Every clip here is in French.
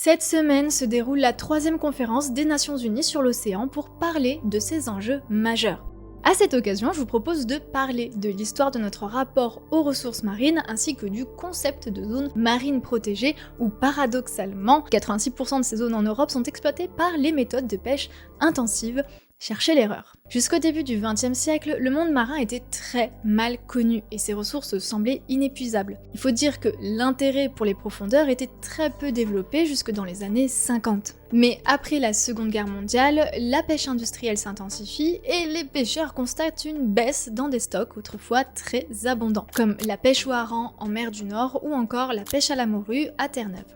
Cette semaine se déroule la 3e conférence des Nations Unies sur l'océan pour parler de ces enjeux majeurs. À cette occasion, je vous propose de parler de l'histoire de notre rapport aux ressources marines ainsi que du concept de zone marine protégée où paradoxalement, 86% de ces zones en Europe sont exploitées par les méthodes de pêche intensive. Cherchez l'erreur. Jusqu'au début du XXe siècle, le monde marin était très mal connu et ses ressources semblaient inépuisables. Il faut dire que l'intérêt pour les profondeurs était très peu développé jusque dans les années 50. Mais après la Seconde Guerre mondiale, la pêche industrielle s'intensifie et les pêcheurs constatent une baisse dans des stocks autrefois très abondants, comme la pêche au hareng en mer du Nord ou encore la pêche à la morue à Terre-Neuve.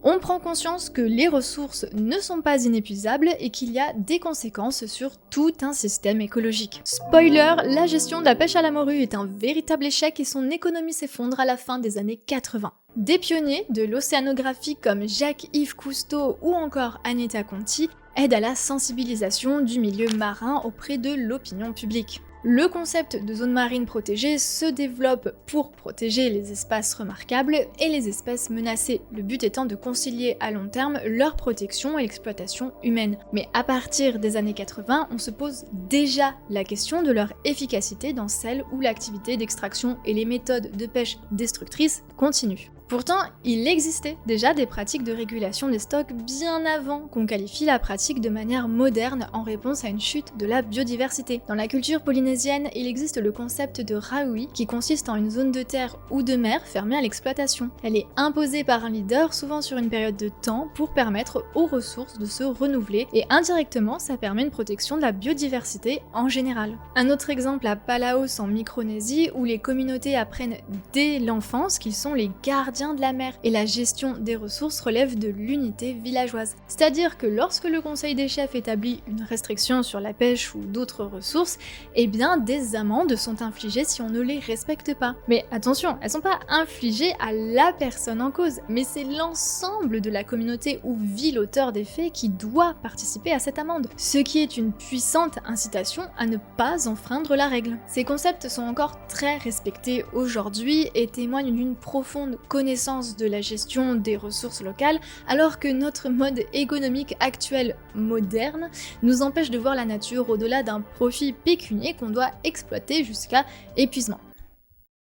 On prend conscience que les ressources ne sont pas inépuisables et qu'il y a des conséquences sur tout un système écologique. Spoiler, la gestion de la pêche à la morue est un véritable échec et son économie s'effondre à la fin des années 80. Des pionniers de l'océanographie comme Jacques-Yves Cousteau ou encore Anita Conti aident à la sensibilisation du milieu marin auprès de l'opinion publique. Le concept de zone marine protégée se développe pour protéger les espaces remarquables et les espèces menacées, le but étant de concilier à long terme leur protection et l'exploitation humaine. Mais à partir des années 80, on se pose déjà la question de leur efficacité dans celles où l'activité d'extraction et les méthodes de pêche destructrices continuent. Pourtant, il existait déjà des pratiques de régulation des stocks bien avant qu'on qualifie la pratique de manière moderne en réponse à une chute de la biodiversité. Dans la culture polynésienne, il existe le concept de rahui qui consiste en une zone de terre ou de mer fermée à l'exploitation. Elle est imposée par un leader, souvent sur une période de temps, pour permettre aux ressources de se renouveler et indirectement ça permet une protection de la biodiversité en général. Un autre exemple à Palaos en Micronésie où les communautés apprennent dès l'enfance qu'ils sont les gardiens de la mer et la gestion des ressources relève de l'unité villageoise. C'est-à-dire que lorsque le conseil des chefs établit une restriction sur la pêche ou d'autres ressources, eh bien des amendes sont infligées si on ne les respecte pas. Mais attention, elles sont pas infligées à la personne en cause, mais c'est l'ensemble de la communauté où vit l'auteur des faits qui doit participer à cette amende, ce qui est une puissante incitation à ne pas enfreindre la règle. Ces concepts sont encore très respectés aujourd'hui et témoignent d'une profonde connaissance de la gestion des ressources locales, alors que notre mode économique actuel moderne nous empêche de voir la nature au-delà d'un profit pécunier qu'on doit exploiter jusqu'à épuisement.